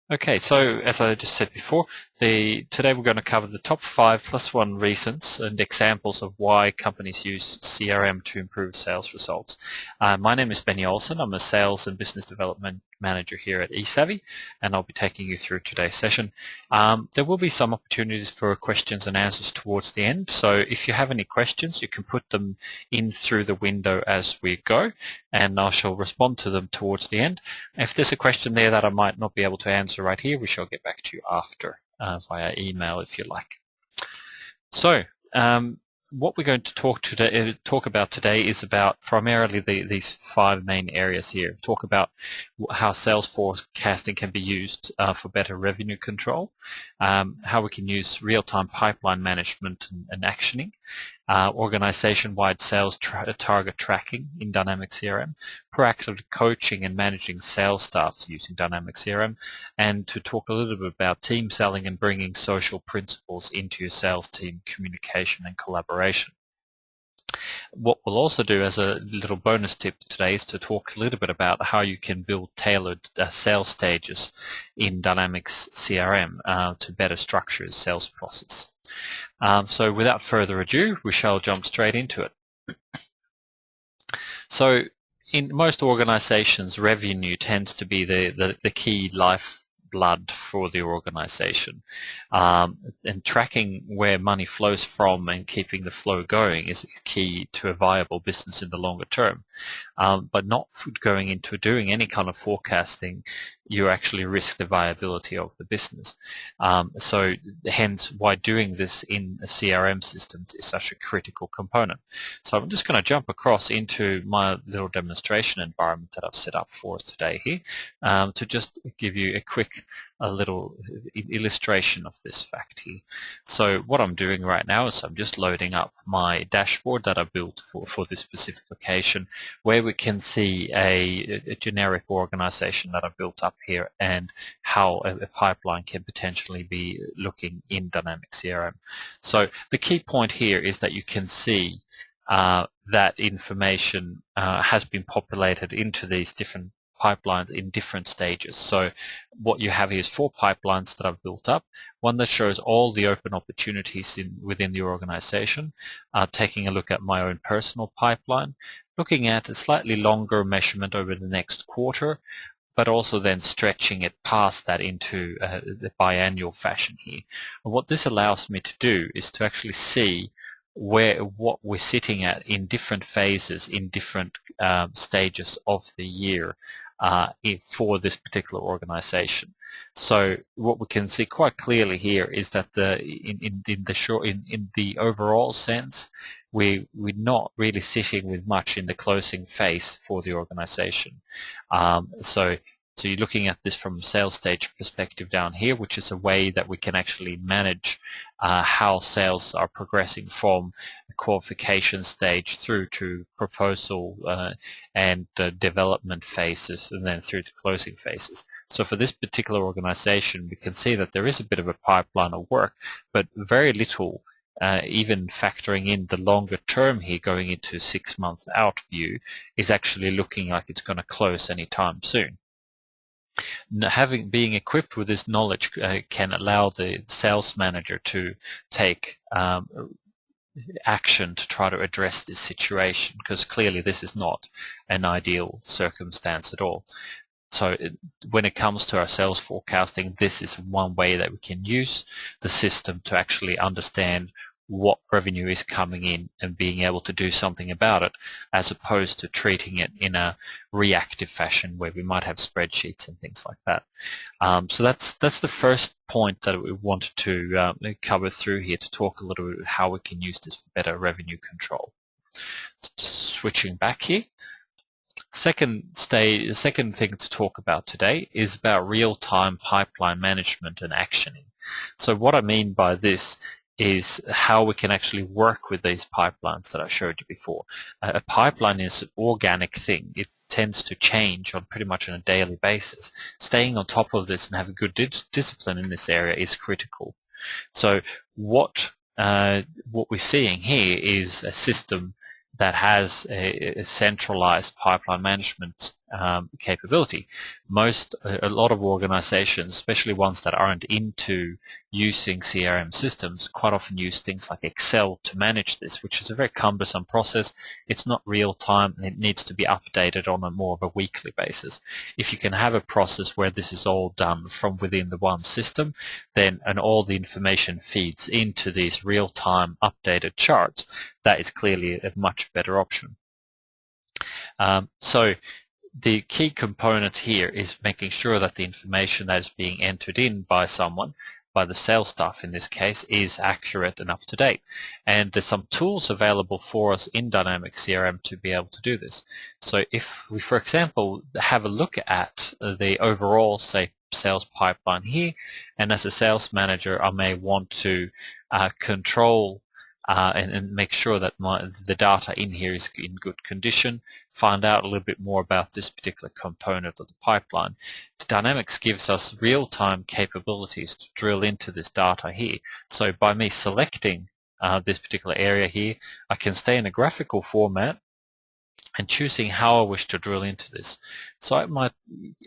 Okay, so as I just said before, today we're going to cover the top 5+1 reasons and examples of why companies use CRM to improve sales results. My name is Benny Olsen. I'm a Sales and Business Development Manager here at eSavvy, and I'll be taking you through today's session. There will be some opportunities for questions and answers towards the end, so if you have any questions, you can put them in through the window as we go, and I shall respond to them towards the end. If there's a question there that I might not be able to answer right here, we shall get back to you after via email if you like. So what we're going to talk about today is about primarily these 5 main areas here. Talk about how sales forecasting can be used for better revenue control, how we can use real-time pipeline management and actioning, organization-wide sales target tracking in Dynamic CRM, proactive coaching and managing sales staff using Dynamic CRM, and to talk a little bit about team selling and bringing social principles into your sales team communication and collaboration. What we'll also do as a little bonus tip today is to talk a little bit about how you can build tailored sales stages in Dynamics CRM to better structure the sales process. So without further ado, we shall jump straight into it. So in most organizations, revenue tends to be the key lifeblood for the organization. And tracking where money flows from and keeping the flow going is key to a viable business in the longer term. But not going into doing any kind of forecasting, you actually risk the viability of the business. So hence why doing this in a CRM system is such a critical component. So I'm just going to jump across into my little demonstration environment that I've set up for us today here to just give you a little illustration of this fact here. So what I'm doing right now is I'm just loading up my dashboard that I built for this specific location, where we can see a generic organization that I built up here and how a pipeline can potentially be looking in Dynamic CRM. So the key point here is that you can see that information has been populated into these different pipelines in different stages. So what you have here is 4 pipelines that I've built up. One that shows all the open opportunities within the organization, taking a look at my own personal pipeline, looking at a slightly longer measurement over the next quarter, but also then stretching it past that into the biannual fashion here. And what this allows me to do is to actually see what we're sitting at in different phases, in different stages of the year for this particular organization. So what we can see quite clearly here is that in the overall sense, we're not really sitting with much in the closing phase for the organization. So you're looking at this from a sales stage perspective down here, which is a way that we can actually manage how sales are progressing from the qualification stage through to proposal and development phases, and then through to closing phases. So for this particular organization, we can see that there is a bit of a pipeline of work, but very little even factoring in the longer term here going into 6-month out view is actually looking like it's going to close anytime soon. Being equipped with this knowledge can allow the sales manager to take action to try to address this situation, because clearly this is not an ideal circumstance at all. So when it comes to our sales forecasting, this is one way that we can use the system to actually understand what revenue is coming in and being able to do something about it, as opposed to treating it in a reactive fashion where we might have spreadsheets and things like that. So that's the first point that we wanted to cover through here, to talk a little bit about how we can use this for better revenue control. Switching back here. Second thing to talk about today is about real-time pipeline management and actioning. So what I mean by this is how we can actually work with these pipelines that I showed you before. A pipeline is an organic thing. It tends to change on pretty much on a daily basis. Staying on top of this and having good discipline in this area is critical. So what we're seeing here is a system that has a centralized pipeline management capability. A lot of organizations, especially ones that aren't into using CRM systems, quite often use things like Excel to manage this, which is a very cumbersome process. It's not real time, and it needs to be updated on a more of a weekly basis. If you can have a process where this is all done from within the one system, then and all the information feeds into these real-time updated charts, that is clearly a much better option. So the key component here is making sure that the information that is being entered in by someone, by the sales staff in this case, is accurate and up to date. And there's some tools available for us in Dynamics CRM to be able to do this. So if we, for example, have a look at the overall, say, sales pipeline here, and as a sales manager, I may want to control and make sure that the data in here is in good condition, find out a little bit more about this particular component of the pipeline. Dynamics gives us real-time capabilities to drill into this data here. So by me selecting this particular area here, I can stay in a graphical format and choosing how I wish to drill into this. So I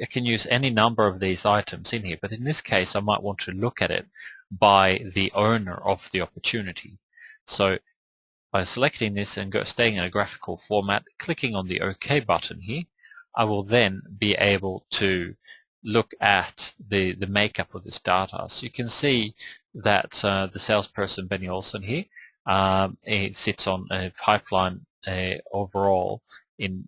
can use any number of these items in here, but in this case I might want to look at it by the owner of the opportunity. So by selecting this and staying in a graphical format, clicking on the OK button here, I will then be able to look at the makeup of this data. So you can see that the salesperson Benny Olson here, it sits on a pipeline overall in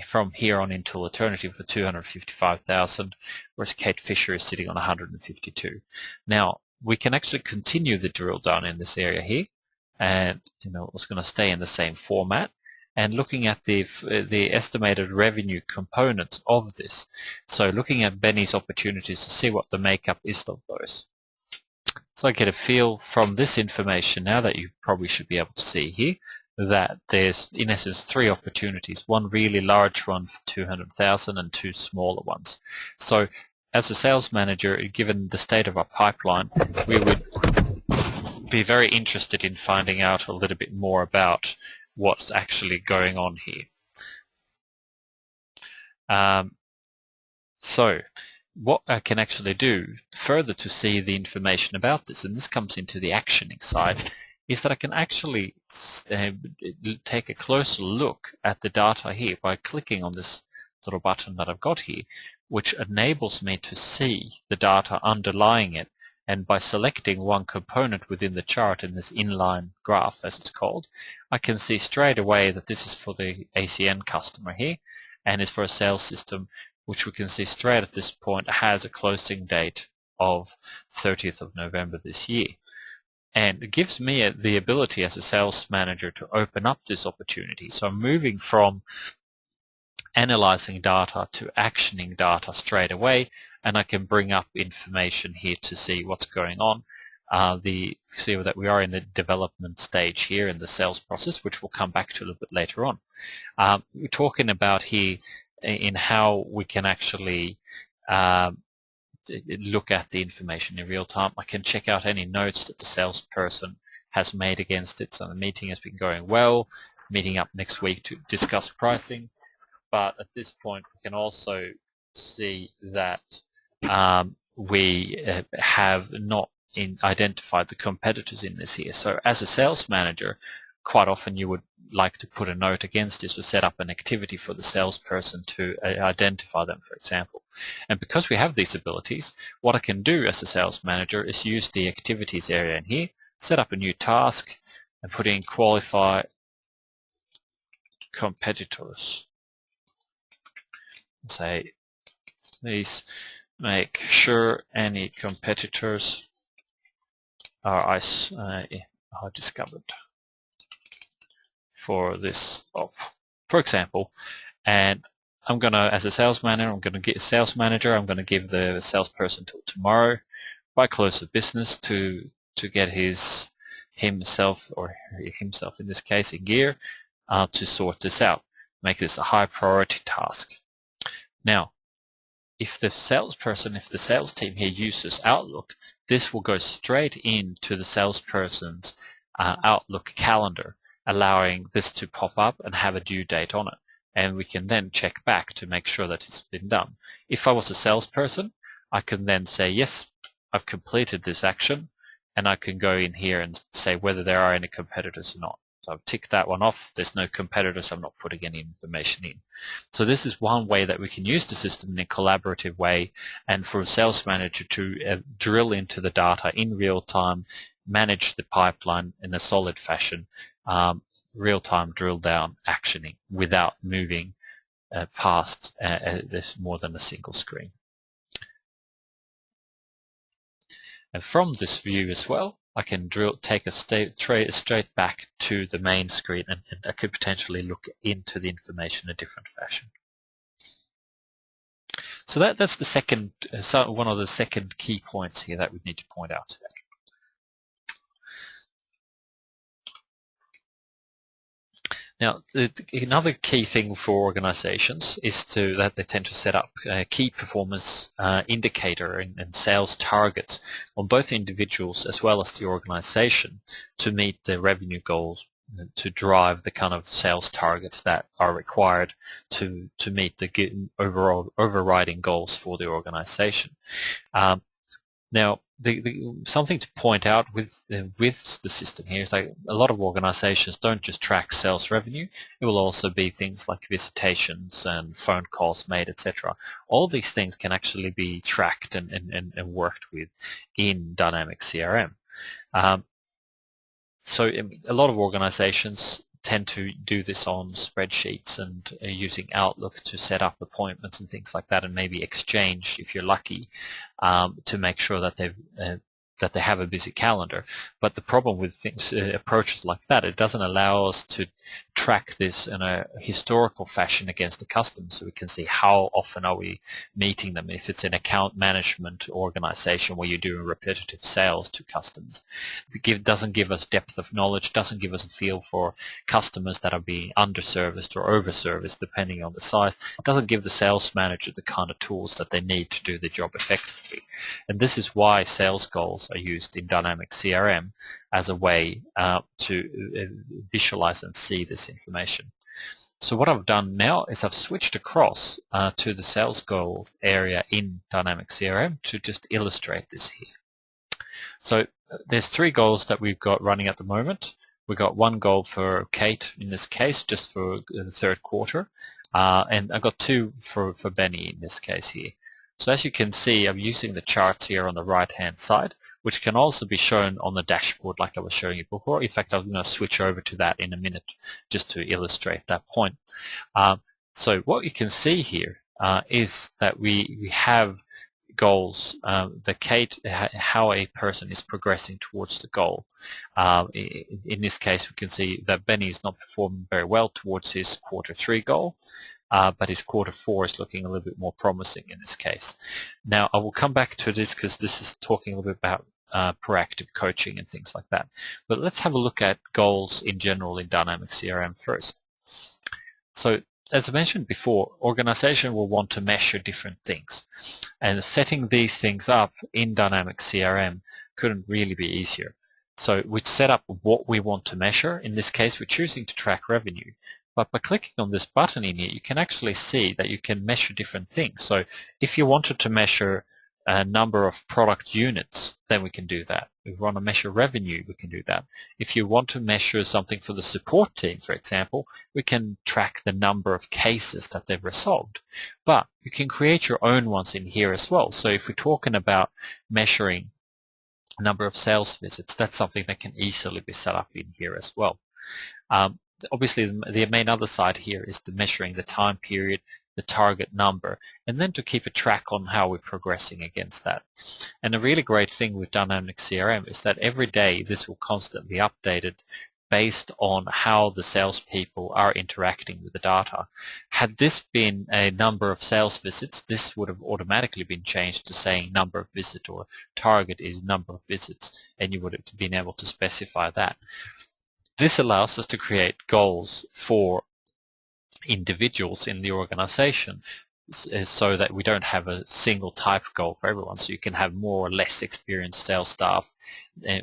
from here on until eternity for 255,000, whereas Kate Fisher is sitting on 152. Now we can actually continue the drill down in this area here, and it's going to stay in the same format, and looking at the estimated revenue components of this. So looking at Benny's opportunities to see what the makeup is of those. So I get a feel from this information now that you probably should be able to see here that there's in essence 3 opportunities, one really large one for 200,000 and 2 smaller ones. So as a sales manager, given the state of our pipeline, we would be very interested in finding out a little bit more about what's actually going on here. So what I can actually do further to see the information about this, and this comes into the actioning side, is that I can actually take a closer look at the data here by clicking on this little button that I've got here, which enables me to see the data underlying it. And by selecting one component within the chart in this inline graph, as it's called, I can see straight away that this is for the ACN customer here, and is for a sales system, which we can see straight at this point has a closing date of 30th of November this year. And it gives me the ability as a sales manager to open up this opportunity. So I'm moving from analyzing data to actioning data straight away, and I can bring up information here to see what's going on. See that we are in the development stage here in the sales process, which we'll come back to a little bit later on. We're talking about here in how we can actually look at the information in real time. I can check out any notes that the salesperson has made against it. So the meeting has been going well, meeting up next week to discuss pricing. But at this point, we can also see that we have not identified the competitors in this here. So as a sales manager, quite often you would like to put a note against this or set up an activity for the salesperson to identify them, for example. And because we have these abilities, what I can do as a sales manager is use the activities area in here, set up a new task, and put in qualify competitors. Say, please make sure any competitors are discovered for this op, for example. And I'm going to, as a sales manager, I'm going to get a sales manager. I'm going to give the salesperson till tomorrow by close of business to get himself in this case in gear to sort this out. Make this a high priority task. Now, if the salesperson, if the sales team here uses Outlook, this will go straight into the salesperson's Outlook calendar, allowing this to pop up and have a due date on it. and we can then check back to make sure that it's been done. If I was a salesperson, I can then say, yes, I've completed this action, and I can go in here and say whether there are any competitors or not. So I've ticked that one off. There's no competitors. I'm not putting any information in. So this is one way that we can use the system in a collaborative way, and for a sales manager to drill into the data in real time, manage the pipeline in a solid fashion, real-time drill down actioning without moving past this more than a single screen. And from this view as well, I can take a straight back to the main screen, and I could potentially look into the information in a different fashion. So that's the second, one of the second key points here that we need to point out today. Now, another key thing for organizations is that they tend to set up key performance indicator and sales targets on both individuals as well as the organization to meet the revenue goals, to drive the kind of sales targets that are required to meet the overall overriding goals for the organization. Now, something to point out with the system here is that a lot of organizations don't just track sales revenue. It will also be things like visitations and phone calls made, etc. All these things can actually be tracked and worked with in Dynamics CRM. So a lot of organizations tend to do this on spreadsheets and using Outlook to set up appointments and things like that, and maybe Exchange, if you're lucky, to make sure that they have a busy calendar. But the problem with approaches like that, it doesn't allow us to track this in a historical fashion against the customers, so we can see how often are we meeting them. If it's an account management organization where you're doing repetitive sales to customers, it doesn't give us depth of knowledge, doesn't give us a feel for customers that are being underserviced or overserviced depending on the size. It doesn't give the sales manager the kind of tools that they need to do the job effectively. And this is why sales goals are used in Dynamics CRM as a way to visualize and see this information. So what I've done now is I've switched across to the sales goals area in Dynamics CRM to just illustrate this here. So there's 3 goals that we've got running at the moment. We've got 1 goal for Kate in this case, just for the 3rd quarter, and I've got 2 for Benny in this case here. So as you can see, I'm using the charts here on the right-hand side, which can also be shown on the dashboard like I was showing you before. In fact, I'm going to switch over to that in a minute just to illustrate that point. So what you can see here is that we have goals, how a person is progressing towards the goal. In this case, we can see that Benny is not performing very well towards his quarter 3 goal. But his quarter 4 is looking a little bit more promising in this case. Now, I will come back to this because this is talking a little bit about proactive coaching and things like that. But let's have a look at goals in general in Dynamics CRM first. So, as I mentioned before, organization will want to measure different things. And setting these things up in Dynamics CRM couldn't really be easier. So we set up what we want to measure. In this case, we're choosing to track revenue. But by clicking on this button in here, you can actually see that you can measure different things. So if you wanted to measure a number of product units, then we can do that. If we want to measure revenue, we can do that. If you want to measure something for the support team, for example, we can track the number of cases that they've resolved. But you can create your own ones in here as well. So if we're talking about measuring number of sales visits, that's something that can easily be set up in here as well. Obviously, the main other side here is the measuring the time period, the target number, and then to keep a track on how we're progressing against that. And a really great thing with Dynamics CRM is that every day this will constantly be updated based on how the salespeople are interacting with the data. Had this been a number of sales visits, this would have automatically been changed to saying number of visits or target is number of visits, and you would have been able to specify that. This allows us to create goals for individuals in the organization so that we don't have a single type goal for everyone. So you can have more or less experienced sales staff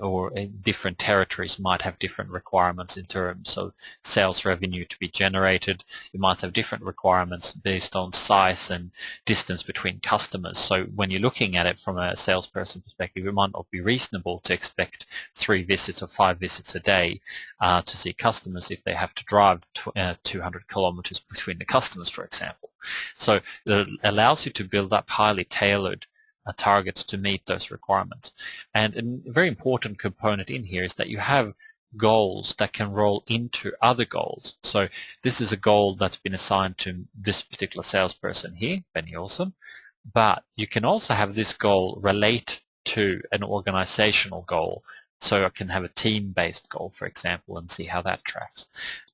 or different territories might have different requirements in terms of sales revenue to be generated. You might have different requirements based on size and distance between customers. So when you're looking at it from a salesperson perspective, it might not be reasonable to expect 3 visits or 5 visits a day to see customers if they have to drive 200 kilometers between the customers, for example. So it allows you to build up highly tailored targets to meet those requirements. And a very important component in here is that you have goals that can roll into other goals. So this is a goal that's been assigned to this particular salesperson here, Benny Olsen, but you can also have this goal relate to an organizational goal. So I can have a team-based goal, for example, and see how that tracks.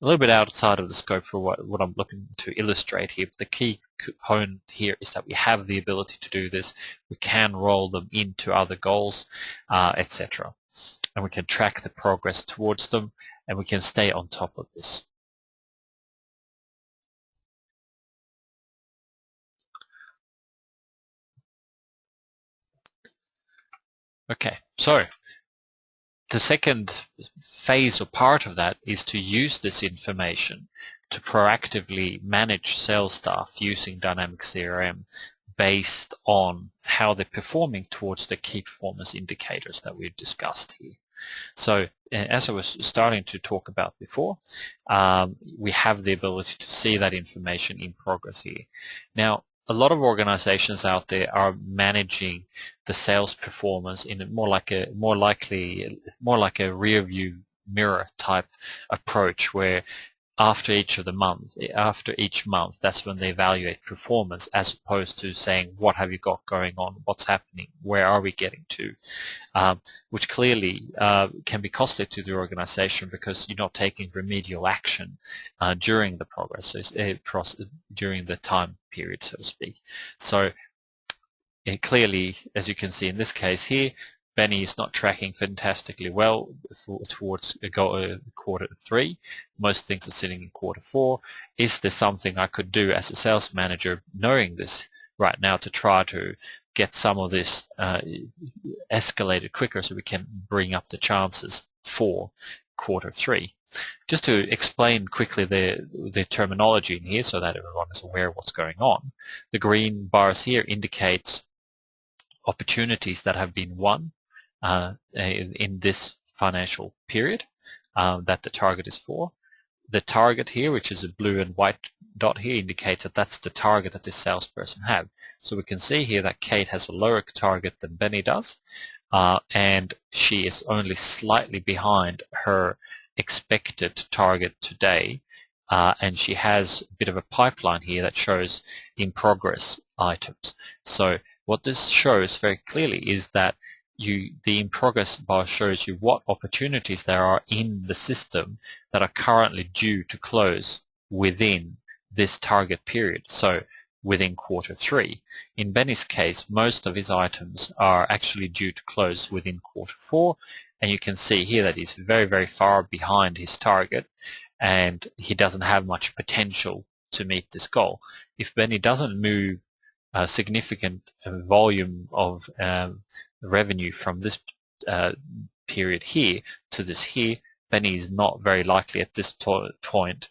A little bit outside of the scope for what I'm looking to illustrate here, but the key component here is that we have the ability to do this. We can roll them into other goals, etc. And we can track the progress towards them, and we can stay on top of this. Okay, so the second phase or part of that is to use this information to proactively manage sales staff using Dynamic CRM based on how they're performing towards the key performance indicators that we've discussed here. So as I was starting to talk about before, we have the ability to see that information in progress here. Now, a lot of organizations out there are managing the sales performance in a more like a rear view mirror type approach, where after each month, that's when they evaluate performance, as opposed to saying, what have you got going on, what's happening, where are we getting to, which clearly can be costly to the organization because you're not taking remedial action during the progress, during the time period, so to speak. So clearly, as you can see in this case here, Benny is not tracking fantastically well towards quarter 3. Most things are sitting in quarter 4. Is there something I could do as a sales manager, knowing this right now, to try to get some of this escalated quicker so we can bring up the chances for quarter 3? Just to explain quickly the terminology in here so that everyone is aware of what's going on. The green bars here indicates opportunities that have been won in this financial period that the target is for. The target here, which is a blue and white dot here, indicates that that's the target that this salesperson have. So we can see here that Kate has a lower target than Benny does, and she is only slightly behind her expected target today, and she has a bit of a pipeline here that shows in progress items. So what this shows very clearly is that the in progress bar shows you what opportunities there are in the system that are currently due to close within this target period, so within quarter 3. In Benny's case, most of his items are actually due to close within quarter 4, and you can see here that he's very, very far behind his target, and he doesn't have much potential to meet this goal. If Benny doesn't move a significant volume of revenue from this period here to this here, Benny is not very likely at this point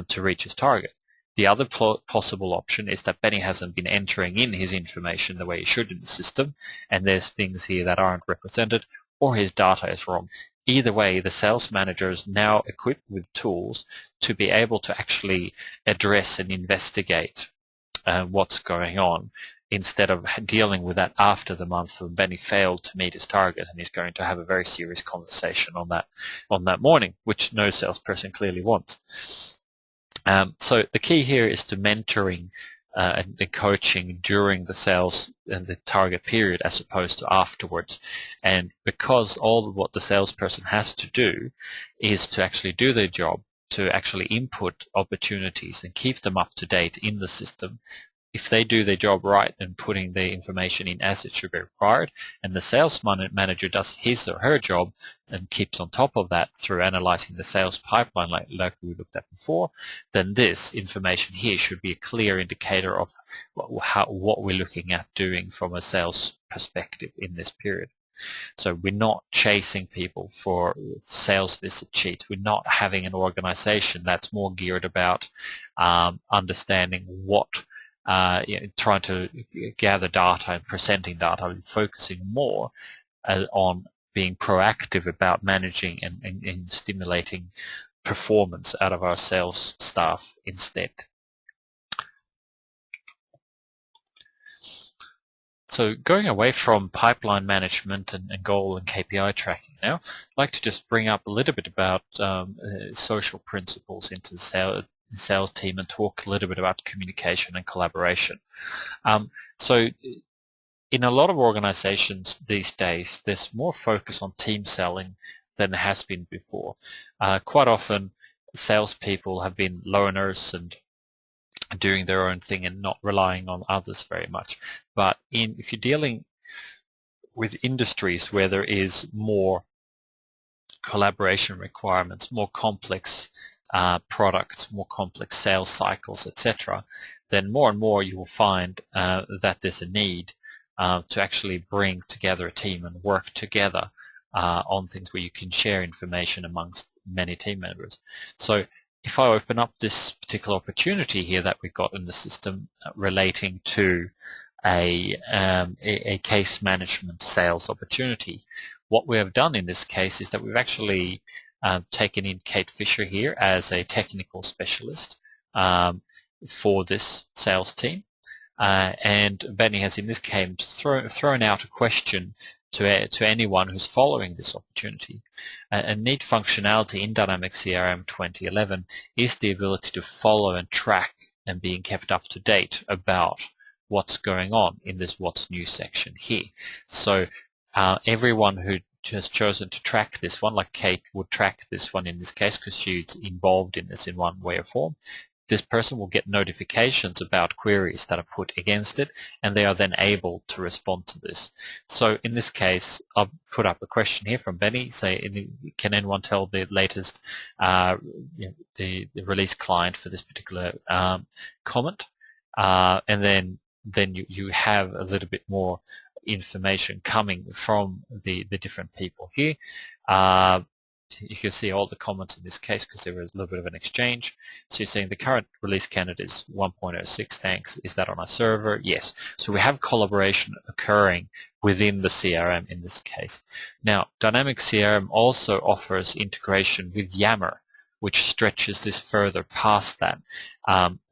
to reach his target. The other possible option is that Benny hasn't been entering in his information the way he should in the system, and there's things here that aren't represented, or his data is wrong. Either way, the sales manager is now equipped with tools to be able to actually address and investigate what's going on, instead of dealing with that after the month when Benny failed to meet his target, and he's going to have a very serious conversation on that morning, which no salesperson clearly wants. So the key here is to mentoring and the coaching during the sales and the target period as opposed to afterwards. And because all of what the salesperson has to do is to actually do their job, to actually input opportunities and keep them up to date in the system, if they do their job right and putting the information in as it should be required, and the sales manager does his or her job and keeps on top of that through analyzing the sales pipeline like we looked at before, then this information here should be a clear indicator of what we're looking at doing from a sales perspective in this period. So we're not chasing people for sales visit sheets. We're not having an organization that's more geared about understanding what, trying to gather data and presenting data, and focusing more on being proactive about managing and stimulating performance out of our sales staff instead. So going away from pipeline management and goal and KPI tracking now, I'd like to just bring up a little bit about social principles into the sales team and talk a little bit about communication and collaboration. So in a lot of organizations these days, there's more focus on team selling than there has been before. Quite often, salespeople have been loners and doing their own thing and not relying on others very much. But if you're dealing with industries where there is more collaboration requirements, more complex products, more complex sales cycles, etc., then more and more you will find that there's a need to actually bring together a team and work together on things where you can share information amongst many team members. So if I open up this particular opportunity here that we've got in the system relating to a case management sales opportunity, what we have done in this case is that we've actually taken in Kate Fisher here as a technical specialist for this sales team. And Benny has in this case thrown out a question to anyone who's following this opportunity. A neat functionality in Dynamics CRM 2011 is the ability to follow and track and being kept up to date about what's going on in this what's new section here. So everyone who has chosen to track this one, like Kate would track this one in this case because she's involved in this in one way or form, this person will get notifications about queries that are put against it, and they are then able to respond to this. So in this case, I've put up a question here from Benny, say, can anyone tell the latest, the release client for this particular comment? And then you have a little bit more information coming from the different people here. You can see all the comments in this case because there was a little bit of an exchange. So you're saying the current release candidate is 1.06, thanks. Is that on our server? Yes. So we have collaboration occurring within the CRM in this case. Now, Dynamics CRM also offers integration with Yammer, which stretches this further past that,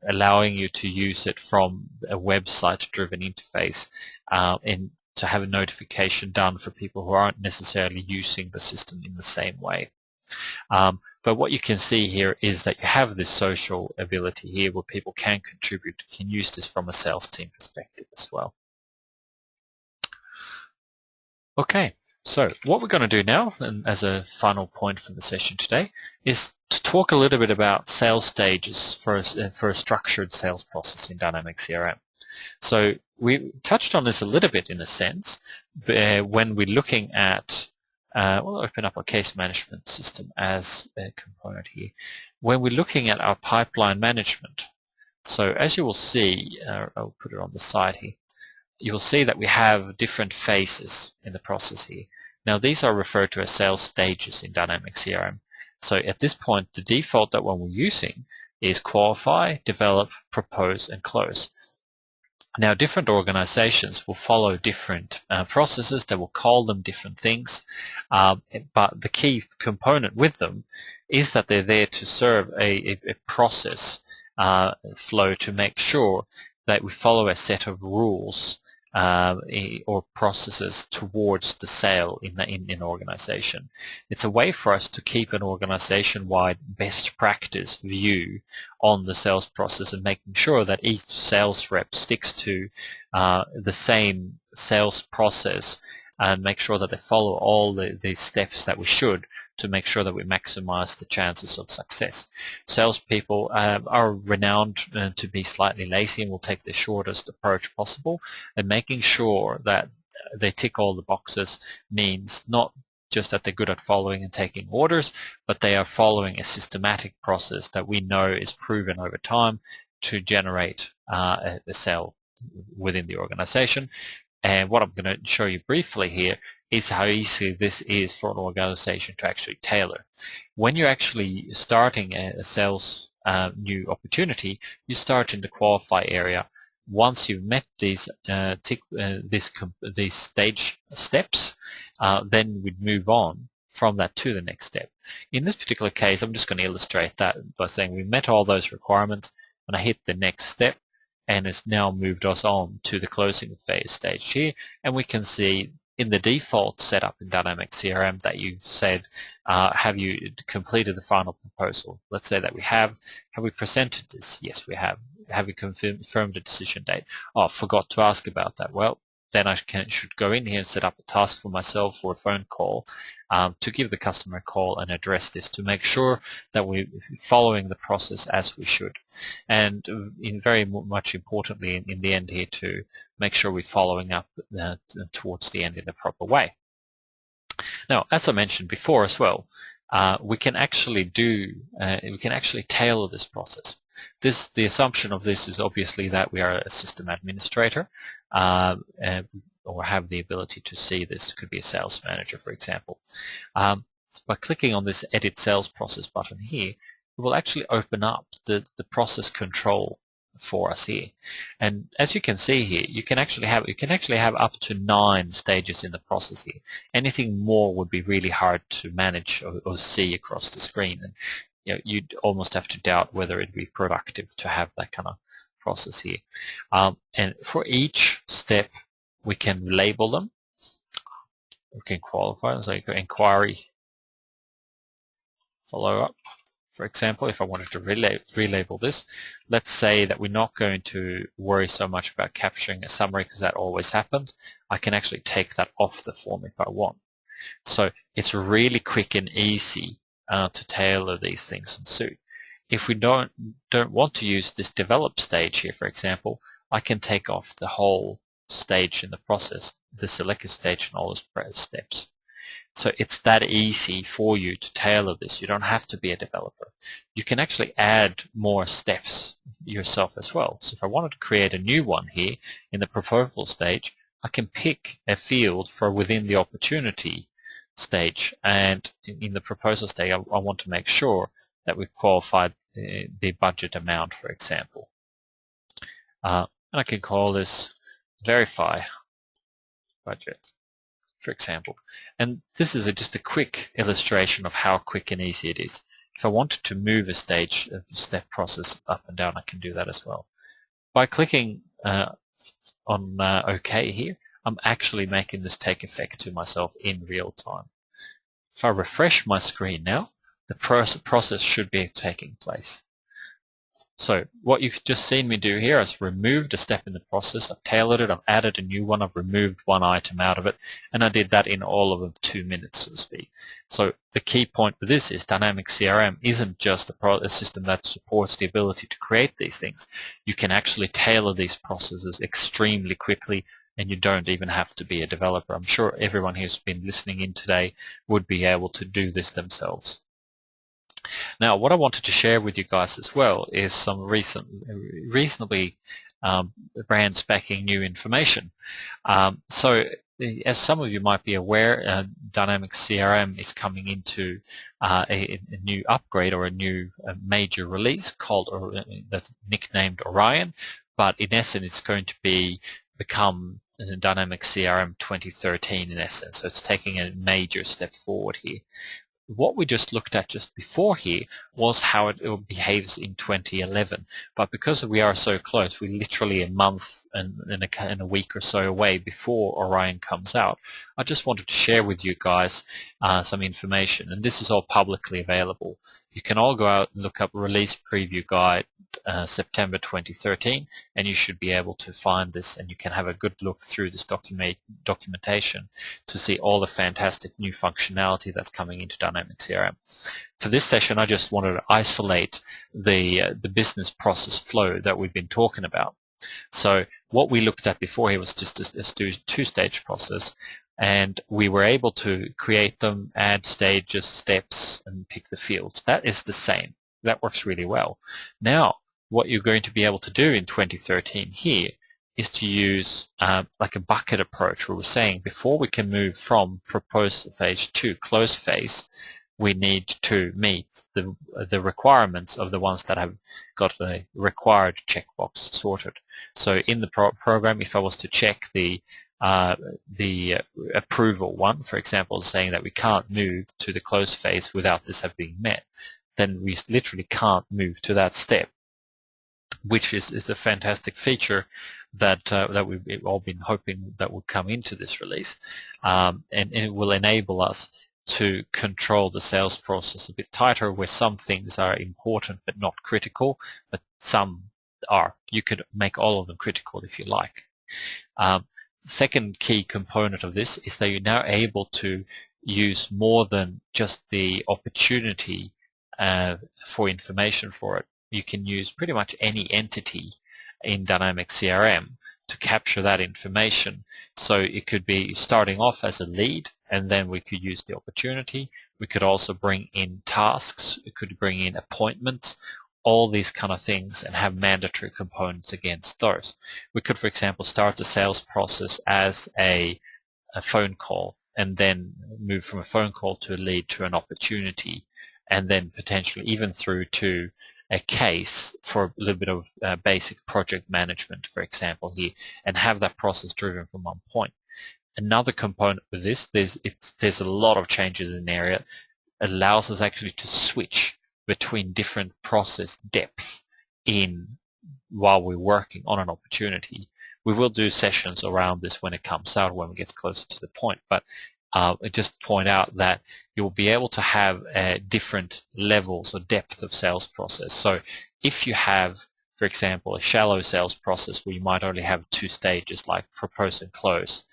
allowing you to use it from a website-driven interface and to have a notification done for people who aren't necessarily using the system in the same way. But what you can see here is that you have this social ability here where people can contribute, can use this from a sales team perspective as well. Okay, so what we're going to do now, and as a final point for the session today, is to talk a little bit about sales stages for a structured sales process in Dynamics CRM. So we touched on this a little bit in a sense when we're looking at, we'll open up our case management system as a component here. When we're looking at our pipeline management, so as you will see, I'll put it on the side here, you'll see that we have different phases in the process here. Now these are referred to as sales stages in Dynamics CRM. So at this point, the default that one we're using is qualify, develop, propose, and close. Now, different organizations will follow different processes. They will call them different things, but the key component with them is that they're there to serve a process flow to make sure that we follow a set of rules or processes towards the sale in an organization. It's a way for us to keep an organization-wide best practice view on the sales process and making sure that each sales rep sticks to the same sales process and make sure that they follow all the steps that we should to make sure that we maximize the chances of success. Salespeople are renowned to be slightly lazy and will take the shortest approach possible, and making sure that they tick all the boxes means not just that they're good at following and taking orders, but they are following a systematic process that we know is proven over time to generate a sale within the organization. And what I'm going to show you briefly here is how easy this is for an organization to actually tailor. When you're actually starting a sales new opportunity, you start in the qualify area. Once you've met these these stage steps, then we'd move on from that to the next step. In this particular case, I'm just going to illustrate that by saying we met all those requirements, and I hit the next step, and it's now moved us on to the closing phase stage here, and we can see in the default setup in Dynamics CRM that you said, have you completed the final proposal? Let's say that we have. Have we presented this? Yes, we have. Have we confirmed a decision date? Oh, forgot to ask about that. Well, then I should go in here and set up a task for myself or a phone call to give the customer a call and address this to make sure that we're following the process as we should. And very much importantly in the end here to make sure we're following up towards the end in the proper way. Now, as I mentioned before as well, we can actually tailor this process. The assumption of this is obviously that we are a system administrator or have the ability to see this. It could be a sales manager, for example. By clicking on this Edit Sales Process button here, it will actually open up the process control for us here. And as you can see here, you can actually have up to 9 stages in the process here. Anything more would be really hard to manage or see across the screen. And you'd almost have to doubt whether it'd be productive to have that kind of process here. And for each step, we can label them. We can qualify them, so you go inquiry, follow up. For example, if I wanted to relabel this, let's say that we're not going to worry so much about capturing a summary because that always happened. I can actually take that off the form if I want. So it's really quick and easy to tailor these things and suit. If we don't want to use this develop stage here, for example, I can take off the whole stage in the process, the selected stage and all its steps. So it's that easy for you to tailor this. You don't have to be a developer. You can actually add more steps yourself as well. So if I wanted to create a new one here in the proposal stage, I can pick a field for within the opportunity stage, and in the proposal stage I want to make sure that we've qualified the budget amount, for example. And I can call this verify budget, for example. And this is just a quick illustration of how quick and easy it is. If I wanted to move a step process up and down, I can do that as well. By clicking on OK here, I'm actually making this take effect to myself in real time. If I refresh my screen now, the process should be taking place. So what you've just seen me do here is removed a step in the process. I've tailored it, I've added a new one, I've removed one item out of it, and I did that in all of 2 minutes, so to speak. So the key point with this is Dynamics CRM isn't just a system that supports the ability to create these things. You can actually tailor these processes extremely quickly, and you don't even have to be a developer. I'm sure everyone who's been listening in today would be able to do this themselves. Now, what I wanted to share with you guys as well is some reasonably brand spanking new information. So, as some of you might be aware, Dynamics CRM is coming into a new upgrade or a new major release called that's nicknamed Orion, but in essence, it's going to become Dynamics CRM 2013 in essence. So it's taking a major step forward here. What we just looked at just before here was how it behaves in 2011. But because we are so close, we're literally a month and a week or so away before Orion comes out, I just wanted to share with you guys some information. And this is all publicly available. You can all go out and look up Release Preview Guide September 2013, and you should be able to find this, and you can have a good look through this documentation to see all the fantastic new functionality that's coming into Dynamics CRM. For this session, I just wanted to isolate the business process flow that we've been talking about. So what we looked at before here was just a two-stage process, and we were able to create them, add stages, steps, and pick the fields. That is the same. That works really well. Now, what you're going to be able to do in 2013 here is to use like a bucket approach, where we're saying before we can move from proposal phase to close phase, we need to meet the requirements of the ones that have got the required checkbox sorted. So in the program, if I was to check the approval one, for example, saying that we can't move to the close phase without this having been met, then we literally can't move to that step, which is a fantastic feature that that we've all been hoping that will come into this release, and it will enable us to control the sales process a bit tighter, where some things are important but not critical, but some are. You could make all of them critical if you like. Second key component of this is that you're now able to use more than just the opportunity for information for it. You can use pretty much any entity in Dynamic CRM to capture that information. So it could be starting off as a lead, and then we could use the opportunity. We could also bring in tasks. We could bring in appointments, all these kind of things, and have mandatory components against those. We could, for example, start the sales process as a phone call, and then move from a phone call to a lead to an opportunity, and then potentially even through to a case for a little bit of basic project management, for example, here, and have that process driven from one point. Another component with this, there's a lot of changes in the area. It allows us actually to switch between different process depth while we're working on an opportunity. We will do sessions around this when it comes out, when it gets closer to the point, but I just point out that you'll be able to have different levels or depth of sales process. So if you have, for example, a shallow sales process where you might only have 2 stages like propose and close,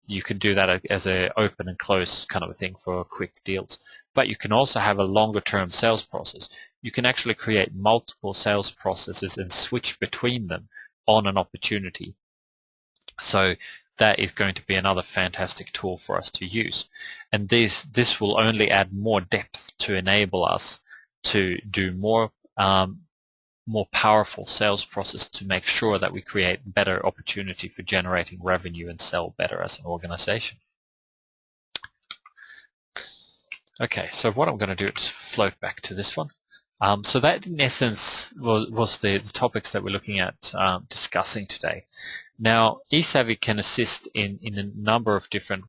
you can do that as an open and close kind of a thing for quick deals. But you can also have a longer term sales process. You can actually create multiple sales processes and switch between them on an opportunity. So that is going to be another fantastic tool for us to use. And this will only add more depth to enable us to do more powerful sales process to make sure that we create better opportunity for generating revenue and sell better as an organization. Okay, so what I'm going to do is float back to this one. So that in essence was the topics that we're looking at discussing today. Now, eSavvy can assist in a number of different